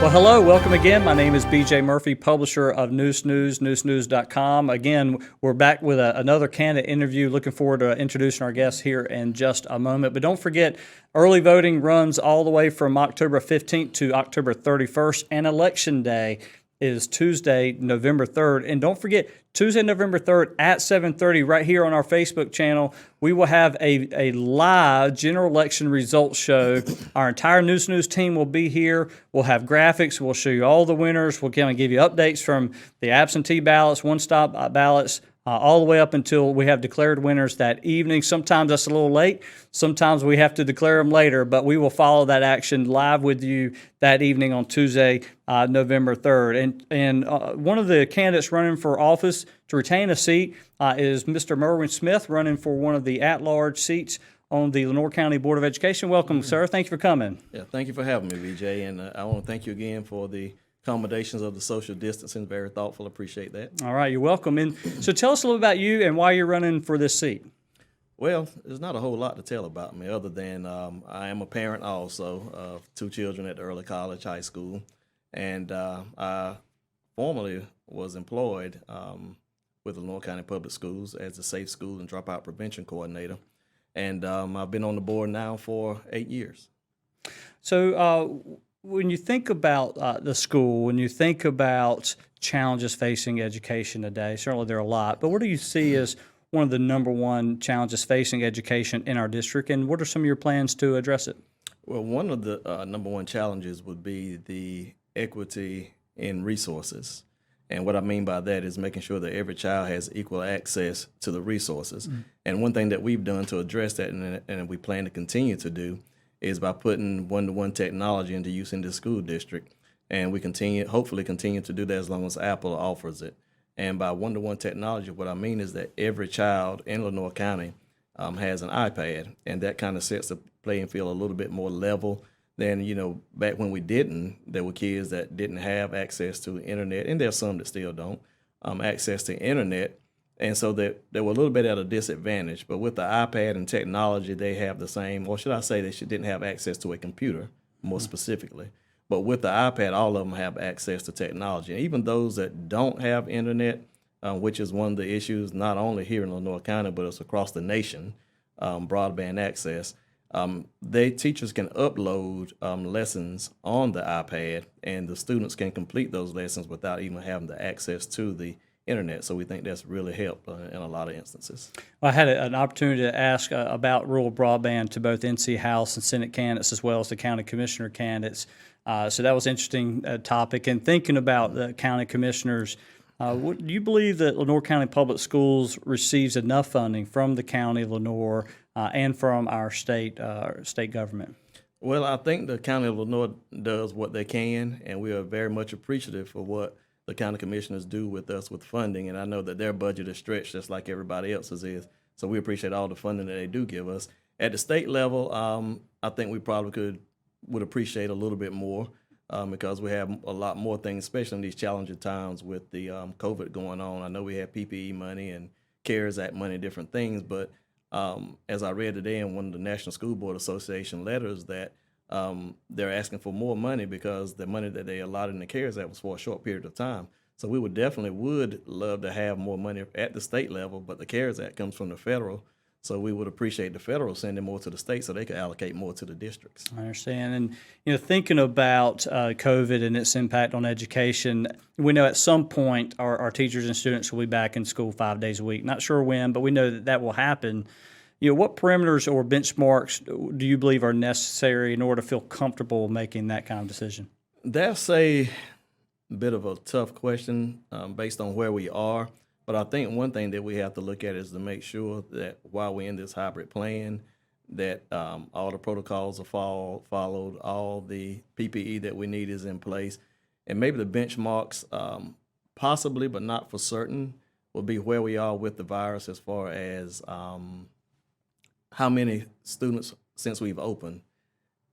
Well, hello, welcome again. My name is BJ Murphy, publisher of Neuse News, neusenews.com. Again, we're back with another candidate interview. Looking forward to introducing our guests here in just a moment. But don't forget, early voting runs all the way from October 15th to October 31st, and Election Day is Tuesday, November 3rd. And don't forget, Tuesday, November 3rd at 7:30 right here on our Facebook channel, we will have a live general election results show. Our entire Neuse News team will be here. We'll have graphics. We'll show you all the winners. We'll kind of give you updates from the absentee ballots, one-stop ballots, all the way up until we have declared winners that evening. Sometimes that's a little late. Sometimes we have to declare them later, but we will follow that action live with you that evening on Tuesday, November 3rd. And one of the candidates running for office to retain a seat is Mr. Merwyn Smith, running for one of the at-large seats on the Lenoir County Board of Education. Welcome, sir. Thank you for coming. Yeah, thank you for having me, VJ. And I want to thank you again for the accommodations of the social distancing. Very thoughtful. Appreciate that. All right, you're welcome. And so tell us a little about you and why you're running for this seat. Well, there's not a whole lot to tell about me other than I am a parent also of two children at the early college, high school. And I formerly was employed with the Lenoir County Public Schools as a safe school and dropout prevention coordinator. And I've been on the board now for 8 years. So when you think about the school, when you think about challenges facing education today, certainly there are a lot, but what do you see as one of the number one challenges facing education in our district, and what are some of your plans to address it? Well, one of the number one challenges would be the equity in resources. And what I mean by that is making sure that every child has equal access to the resources. Mm-hmm. And one thing that we've done to address that, and we plan to continue to do, is by putting one-to-one technology into use in the school district. And we hopefully continue to do that as long as Apple offers it. And by one-to-one technology, what I mean is that every child in Lenoir County has an iPad, and that kind of sets the playing field a little bit more level than, back when we didn't. There were kids that didn't have access to the internet, and there's some that still don't, access to internet. And so they were a little bit at a disadvantage. But with the iPad and technology, they have the same, or should I say didn't have access to a computer, more specifically. But with the iPad, all of them have access to technology. And even those that don't have internet, which is one of the issues not only here in Lenoir County, but it's across the nation, broadband access, teachers can upload lessons on the iPad, and the students can complete those lessons without even having the access to the internet. So we think that's really helped in a lot of instances. Well, I had an opportunity to ask about rural broadband to both NC House and Senate candidates as well as the county commissioner candidates. So that was an interesting topic. And thinking about the county commissioners, do you believe that Lenoir County Public Schools receives enough funding from the county of Lenoir and from our state government? Well, I think the county of Lenoir does what they can, and we are very much appreciative for what the county commissioners do with us with funding. And I know that their budget is stretched just like everybody else's is. So we appreciate all the funding that they do give us. At the state level, I think we probably would appreciate a little bit more because we have a lot more things, especially in these challenging times with the COVID going on. I know we have PPE money and CARES Act money, different things, but as I read today in one of the National School Board Association letters that they're asking for more money because the money that they allotted in the CARES Act was for a short period of time. So we would love to have more money at the state level, but the CARES Act comes from the federal. So we would appreciate the federal sending more to the state so they could allocate more to the districts. I understand. And, thinking about COVID and its impact on education, we know at some point our teachers and students will be back in school 5 days a week. Not sure when, but we know that will happen. What parameters or benchmarks do you believe are necessary in order to feel comfortable making that kind of decision? That's a bit of a tough question based on where we are. But I think one thing that we have to look at is to make sure that while we're in this hybrid plan, that all the protocols are followed, all the PPE that we need is in place. And maybe the benchmarks, possibly, but not for certain, will be where we are with the virus as far as how many students, since we've opened,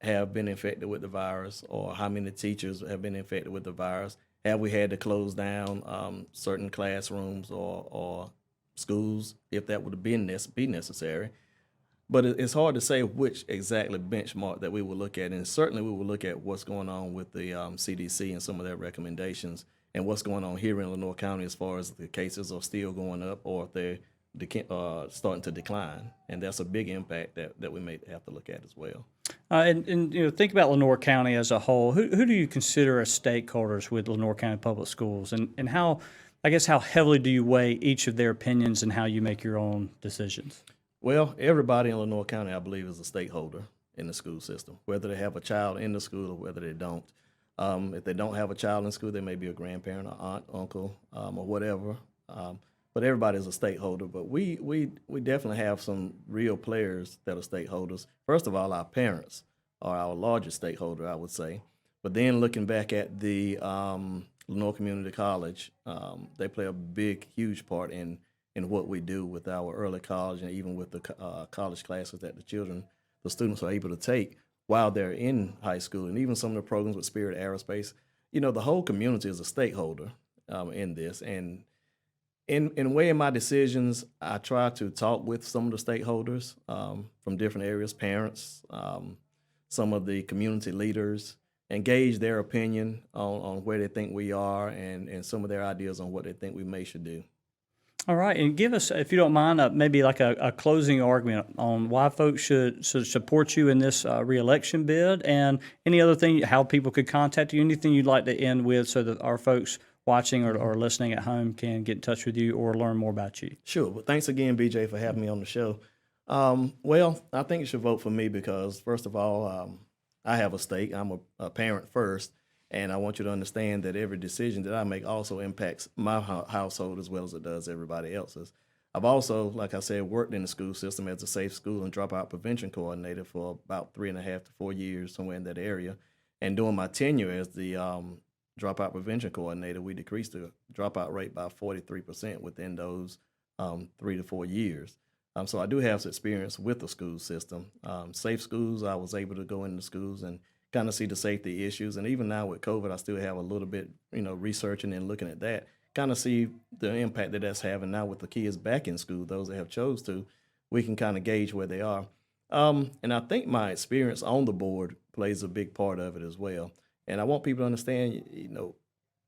have been infected with the virus, or how many teachers have been infected with the virus. Have we had to close down certain classrooms or schools if that would have be necessary? But it's hard to say which exactly benchmark that we will look at, and certainly we will look at what's going on with the CDC and some of their recommendations, and what's going on here in Lenoir County as far as the cases are still going up or if they're starting to decline, and that's a big impact that we may have to look at as well. And think about Lenoir County as a whole. Who do you consider as stakeholders with Lenoir County Public Schools, and how, I guess, how heavily do you weigh each of their opinions and how you make your own decisions? Well, everybody in Lenoir County, I believe, is a stakeholder in the school system, whether they have a child in the school or whether they don't. If they don't have a child in school, they may be a grandparent, or aunt, uncle, or whatever. But everybody is a stakeholder. But we definitely have some real players that are stakeholders. First of all, our parents are our largest stakeholder, I would say. But then looking back at the Lenoir Community College, they play a big, huge part in what we do with our early college and even with the college classes that the students are able to take while they're in high school, and even some of the programs with Spirit Aerospace. The whole community is a stakeholder in this. And in weighing my decisions, I try to talk with some of the stakeholders from different areas, parents, some of the community leaders, and gauge their opinion on where they think we are and some of their ideas on what they think we should do. All right, and give us, if you don't mind, maybe like a closing argument on why folks should support you in this reelection bid, and any other thing, how people could contact you, anything you'd like to end with so that our folks watching or listening at home can get in touch with you or learn more about you. Sure. Well, thanks again, BJ, for having me on the show. Well, I think you should vote for me because, first of all, I have a stake. I'm a parent first. And I want you to understand that every decision that I make also impacts my household as well as it does everybody else's. I've also, like I said, worked in the school system as a safe school and dropout prevention coordinator for about 3.5 to 4 years, somewhere in that area. And during my tenure as the dropout prevention coordinator, we decreased the dropout rate by 43% within those 3 to 4 years. So I do have some experience with the school system. Safe schools, I was able to go into schools and kind of see the safety issues. And even now with COVID, I still have a little bit, researching and looking at that, kind of see the impact that that's having now with the kids back in school, those that have chose to, we can kind of gauge where they are. And I think my experience on the board plays a big part of it as well. And I want people to understand,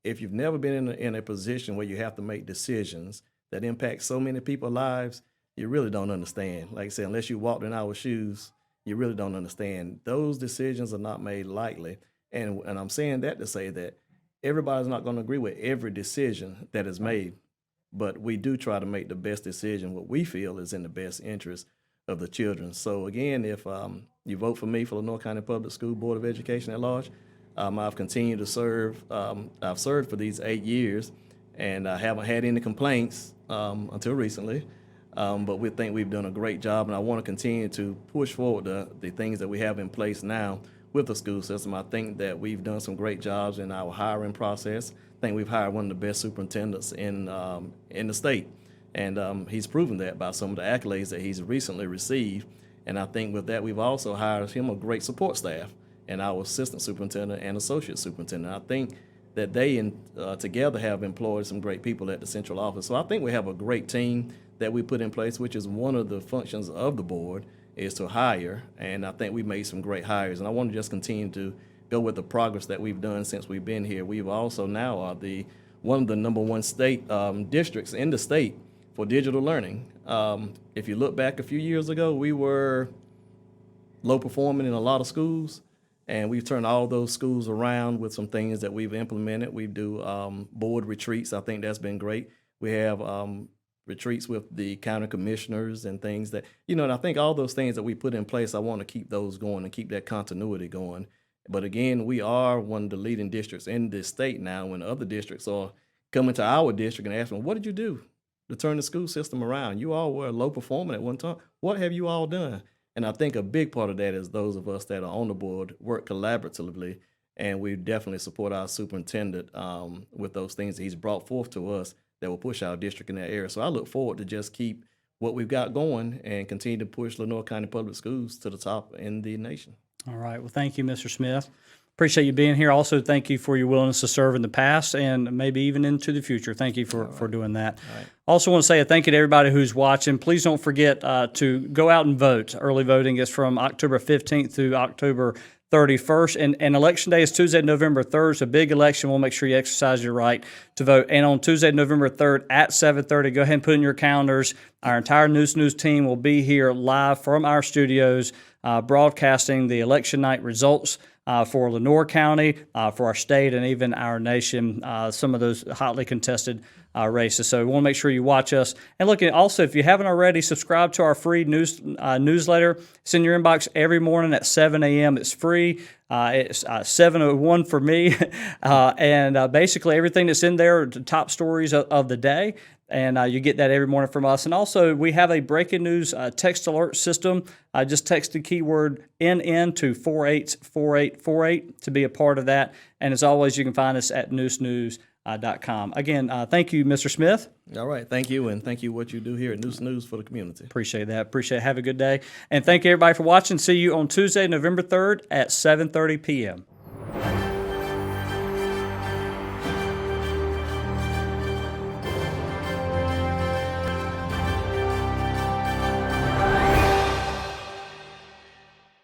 if you've never been in a position where you have to make decisions that impact so many people's lives, you really don't understand. Like I said, unless you walked in our shoes, you really don't understand. Those decisions are not made lightly. And I'm saying that to say that everybody's not going to agree with every decision that is made, but we do try to make the best decision, what we feel is in the best interest of the children. So again, if you vote for me for the Lenoir County Public School Board of Education at large, I've continued to serve. I've served for these 8 years, and I haven't had any complaints until recently. But we think we've done a great job, and I want to continue to push forward the things that we have in place now with the school system. I think that we've done some great jobs in our hiring process. I think we've hired one of the best superintendents in the state, and he's proven that by some of the accolades that he's recently received. And I think with that, we've also hired him a great support staff, and our assistant superintendent and associate superintendent. I think that they together have employed some great people at the central office. So I think we have a great team that we put in place, which is one of the functions of the board, is to hire. And I think we made some great hires. And I want to just continue to go with the progress that we've done since we've been here. We've also now are one of the #1 state districts in the state for digital learning. If you look back a few years ago, we were low performing in a lot of schools. And we've turned all those schools around with some things that we've implemented. We do board retreats. I think that's been great. We have retreats with the county commissioners and things that, and I think all those things that we put in place, I want to keep those going and keep that continuity going. But again, we are one of the leading districts in this state now, when other districts are coming to our district and asking, what did you do to turn the school system around? You all were low performing at one time. What have you all done? And I think a big part of that is those of us that are on the board work collaboratively, and we definitely support our superintendent with those things that he's brought forth to us that will push our district in that area. So I look forward to just keep what we've got going and continue to push Lenoir County Public Schools to the top in the nation. All right. Well, thank you, Mr. Smith. Appreciate you being here. Also, thank you for your willingness to serve in the past and maybe even into the future. Thank you for doing that. Also want to say a thank you to everybody who's watching. Please don't forget to go out and vote. Early voting is from October 15th through October 31st, and Election Day is Tuesday, November 3rd. It's a big election. We'll make sure you exercise your right to vote. And on Tuesday, November 3rd at 7:30, go ahead and put in your calendars. Our entire Neuse team will be here live from our studios, broadcasting the election night results for Lenoir County, for our state, and even our nation, some of those hotly contested races. So we want to make sure you watch us. And look, also, if you haven't already, subscribe to our free newsletter. It's in your inbox every morning at 7 a.m. It's free. It's 7:01 for me. And basically everything that's in there are the top stories of the day. And you get that every morning from us. And also, we have a breaking news text alert system. Just text the keyword NN to 484848 to be a part of that. And as always, you can find us at neusenews.com. Again, thank you, Mr. Smith. All right. Thank you. And thank you what you do here at Neuse News for the community. Appreciate that. Appreciate it. Have a good day. And thank you, everybody, for watching. See you on Tuesday, November 3rd at 7:30 p.m.